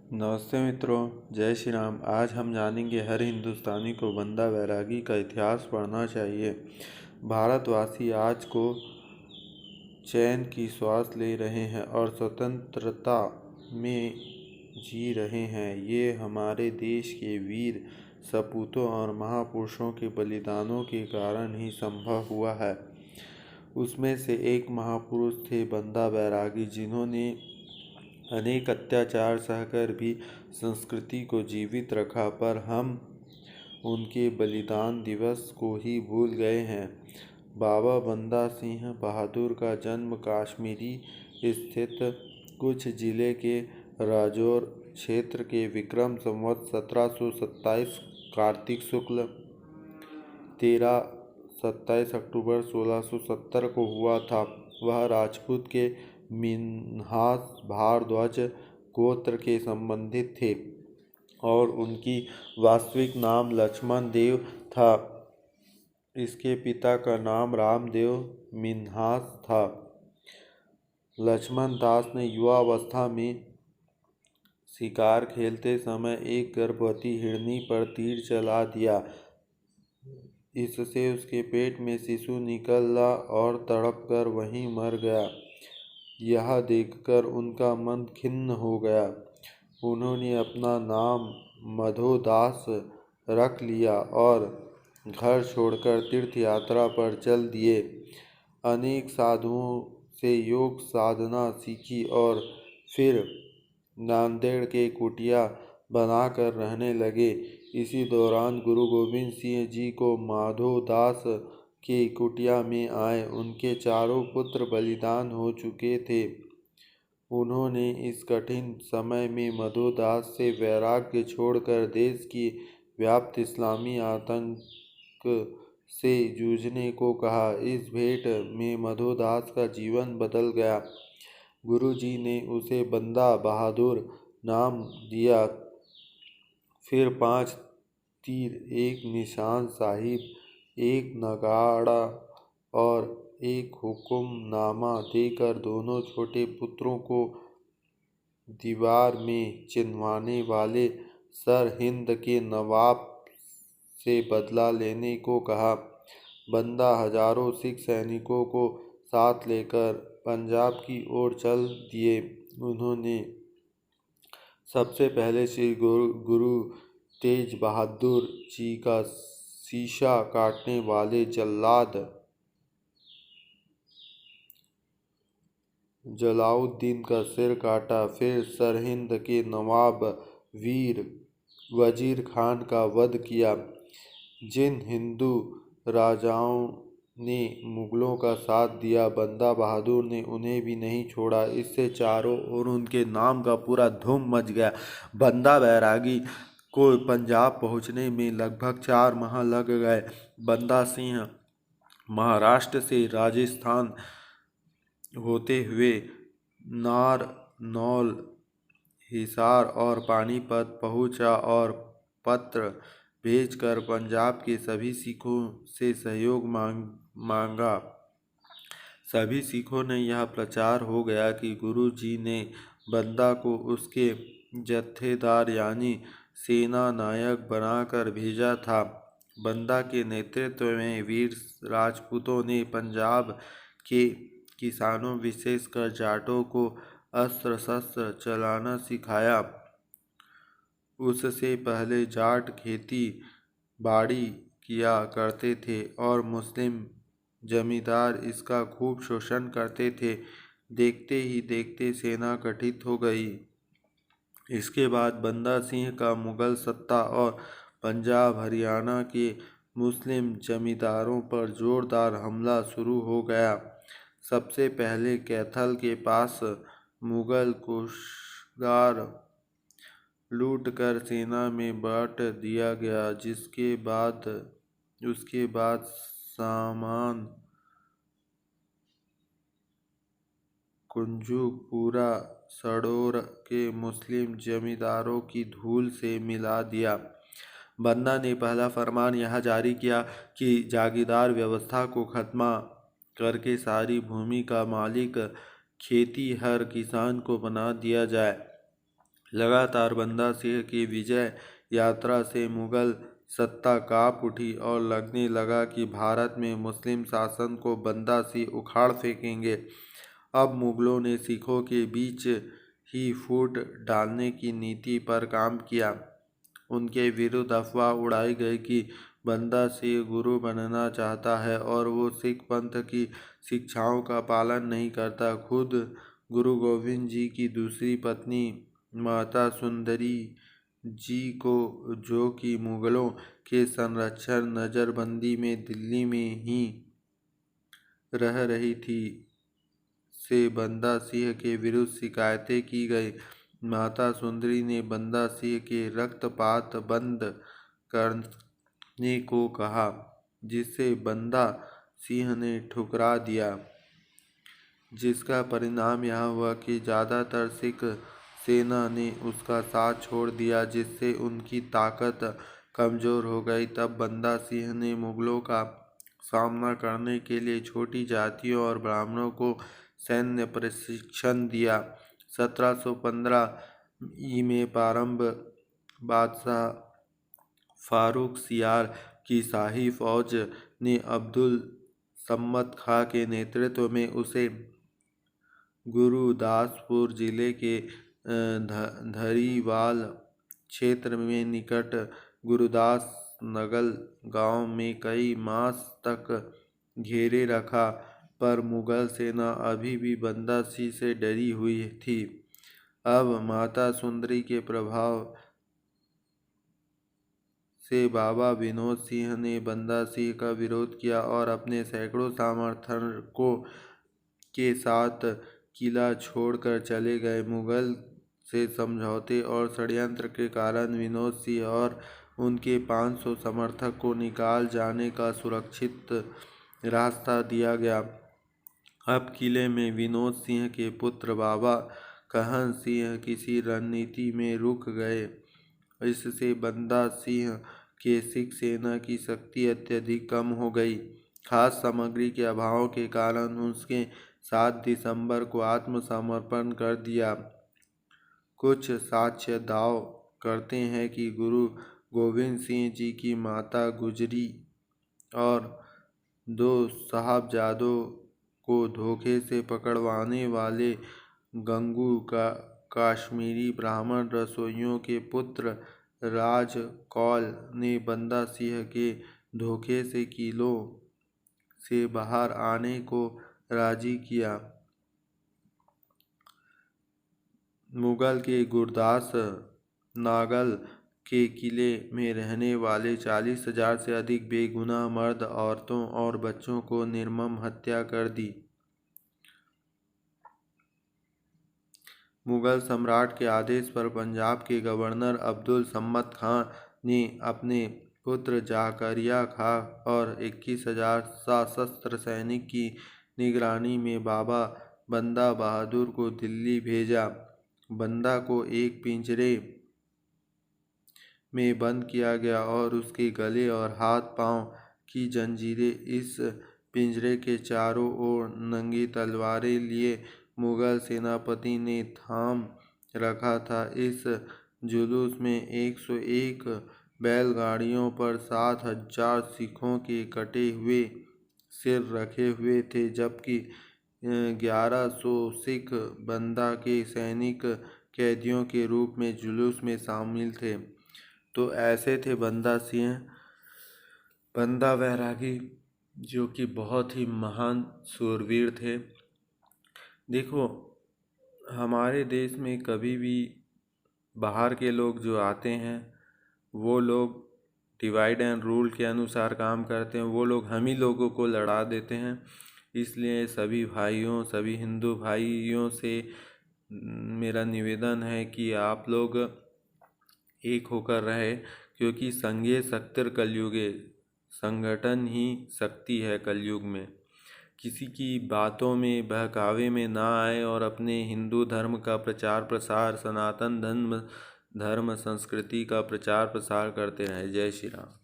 नमस्ते मित्रों, जय श्री राम। आज हम जानेंगे हर हिंदुस्तानी को बंदा बैरागी का इतिहास पढ़ना चाहिए। भारतवासी आज को चैन की श्वास ले रहे हैं और स्वतंत्रता में जी रहे हैं। ये हमारे देश के वीर सपूतों और महापुरुषों के बलिदानों के कारण ही संभव हुआ है। उसमें से एक महापुरुष थे बंदा बैरागी, जिन्होंने अनेक अत्याचार सहकर भी संस्कृति को जीवित रखा, पर हम उनके बलिदान दिवस को ही भूल गए हैं। बाबा बंदा सिंह बहादुर का जन्म कश्मीरी स्थित कुछ जिले के राजौर क्षेत्र के विक्रम संवत 1727 कार्तिक शुक्ल 13 27 अक्टूबर 1670 को हुआ था। वह राजपूत के मिन्हास भारद्वाज गोत्र के संबंधित थे और उनकी वास्तविक नाम लक्ष्मण देव था। इसके पिता का नाम रामदेव मिन्हास था। लक्ष्मण दास ने युवावस्था में शिकार खेलते समय एक गर्भवती हिरनी पर तीर चला दिया। इससे उसके पेट में शिशु निकला और तड़पकर वहीं मर गया। यह देखकर उनका मन खिन्न हो गया। उन्होंने अपना नाम मधोदास रख लिया और घर छोड़कर तीर्थ यात्रा पर चल दिए। अनेक साधुओं से योग साधना सीखी और फिर नांदेड़ के कुटिया बनाकर रहने लगे। इसी दौरान गुरु गोविंद सिंह जी को माधोदास के कुटिया में आए। उनके चारों पुत्र बलिदान हो चुके थे। उन्होंने इस कठिन समय में मधोदास से वैराग्य छोड़कर देश की व्याप्त इस्लामी आतंक से जूझने को कहा। इस भेंट में मधोदास का जीवन बदल गया। गुरु जी ने उसे बंदा बहादुर नाम दिया। फिर 5 तीर, एक निशान साहिब, एक नगाड़ा और एक हुक्मनामा देकर दोनों छोटे पुत्रों को दीवार में चिनवाने वाले सरहिंद के नवाब से बदला लेने को कहा। बंदा हजारों सिख सैनिकों को साथ लेकर पंजाब की ओर चल दिए। उन्होंने सबसे पहले श्री गुरु तेज बहादुर जी का शीशा काटने वाले जल्लाद जलाउद्दीन का सिर काटा। फिर सरहिंद के नवाब वीर वजीर खान का वध किया। जिन हिंदू राजाओं ने मुगलों का साथ दिया, बंदा बहादुर ने उन्हें भी नहीं छोड़ा। इससे चारों ओर उनके नाम का पूरा धूम मच गया। बंदा बैरागी को पंजाब पहुंचने में लगभग 4 माह लग गए। बंदा सिंह महाराष्ट्र से राजस्थान होते हुए नारनौल, हिसार और पानीपत पहुंचा और पत्र भेजकर पंजाब के सभी सिखों से सहयोग मांगा। सभी सिखों ने यह प्रचार हो गया कि गुरु जी ने बंदा को उसके जत्थेदार यानी सेना नायक बनाकर भेजा था। बंदा के नेतृत्व में वीर राजपूतों ने पंजाब के किसानों, विशेषकर जाटों को अस्त्र शस्त्र चलाना सिखाया। उससे पहले जाट खेती बाड़ी किया करते थे और मुस्लिम जमींदार इसका खूब शोषण करते थे। देखते ही देखते सेना गठित हो गई। इसके बाद बंदा सिंह का मुगल सत्ता और पंजाब हरियाणा के मुस्लिम जमींदारों पर जोरदार हमला शुरू हो गया। सबसे पहले कैथल के पास मुगल कोषागार लूटकर सेना में बांट दिया गया। उसके बाद सामान कुंजपुरा सड़ोर के मुस्लिम जमींदारों की धूल से मिला दिया। बंदा ने पहला फरमान यह जारी किया कि जागीरदार व्यवस्था को खत्म करके सारी भूमि का मालिक खेती हर किसान को बना दिया जाए। लगातार बंदा सिंह की विजय यात्रा से मुगल सत्ता काँप उठी और लगने लगा कि भारत में मुस्लिम शासन को बंदा सिंह उखाड़ फेंकेंगे। अब मुगलों ने सिखों के बीच ही फूट डालने की नीति पर काम किया। उनके विरुद्ध अफवाह उड़ाई गई कि बंदा सिंह गुरु बनना चाहता है और वो सिख पंथ की शिक्षाओं का पालन नहीं करता। खुद गुरु गोविंद जी की दूसरी पत्नी माता सुंदरी जी को, जो कि मुगलों के संरक्षण नजरबंदी में दिल्ली में ही रह रही थी, से बंदा सिंह के विरुद्ध शिकायतें की गई। माता सुंदरी ने बंदा सिंह के रक्तपात बंद करने को कहा, जिसे बंदा सिंह ने ठुकरा दिया, जिसका परिणाम यह हुआ कि ज़्यादातर सिख सेना ने उसका साथ छोड़ दिया, जिससे उनकी ताकत कमज़ोर हो गई। तब बंदा सिंह ने मुगलों का सामना करने के लिए छोटी जातियों और ब्राह्मणों को सैन्य प्रशिक्षण दिया। 1715 में प्रारंभ बादशाह फारूक सियार की शाही फौज ने अब्दुल सम्मद खां के नेतृत्व में उसे गुरुदासपुर जिले के धरीवाल क्षेत्र में निकट गुरुदास नगल गांव में कई मास तक घेरे रखा, पर मुगल सेना अभी भी बंदा सिंह से डरी हुई थी। अब माता सुंदरी के प्रभाव से बाबा विनोद सिंह ने बंदा सिंह का विरोध किया और अपने सैकड़ों समर्थकों के साथ किला छोड़कर चले गए। मुगल से समझौते और षड्यंत्र के कारण विनोद सिंह और उनके 500 समर्थक को निकाल जाने का सुरक्षित रास्ता दिया गया। अब किले में विनोद सिंह के पुत्र बाबा कहन सिंह किसी रणनीति में रुक गए। इससे बंदा सिंह के सिख सेना की शक्ति अत्यधिक कम हो गई। खास सामग्री के अभाव के कारण उसके 7 दिसंबर को आत्मसमर्पण कर दिया। कुछ साक्ष्य दाव करते हैं कि गुरु गोविंद सिंह जी की माता गुजरी और 2 साहबजादों को धोखे से पकड़वाने वाले गंगू का कश्मीरी ब्राह्मण रसोइयों के पुत्र राज कौल ने बंदा सिंह के धोखे से किलों से बाहर आने को राजी किया। मुगल के गुरदास नागल के किले में रहने वाले 40,000 से अधिक बेगुनाह मर्द, औरतों और बच्चों को निर्मम हत्या कर दी। मुगल सम्राट के आदेश पर पंजाब के गवर्नर अब्दुल सम्मद खां ने अपने पुत्र जाकरिया खां और 21,000 सशस्त्र सैनिक की निगरानी में बाबा बंदा बहादुर को दिल्ली भेजा। बंदा को एक पिंजरे में बंद किया गया और उसके गले और हाथ पांव की जंजीरें इस पिंजरे के चारों ओर नंगी तलवारें लिए मुगल सेनापति ने थाम रखा था। इस जुलूस में 101 बैलगाड़ियों पर 7,000 सिखों के कटे हुए सिर रखे हुए थे, जबकि 1100 सिख बंदा के सैनिक कैदियों के रूप में जुलूस में शामिल थे। तो ऐसे थे बंदा सिंह, बंदा बैरागी, जो कि बहुत ही महान शूरवीर थे। देखो, हमारे देश में कभी भी बाहर के लोग जो आते हैं, वो लोग डिवाइड एंड रूल के अनुसार काम करते हैं। वो लोग हम ही लोगों को लड़ा देते हैं। इसलिए सभी भाइयों, सभी हिंदू भाइयों से मेरा निवेदन है कि आप लोग एक होकर रहे, क्योंकि संघे शक्तिर कलयुगे, संगठन ही शक्ति है कलयुग में। किसी की बातों में, बहकावे में ना आए और अपने हिंदू धर्म का प्रचार प्रसार, सनातन धर्म संस्कृति का प्रचार प्रसार करते रहे। जय श्री राम।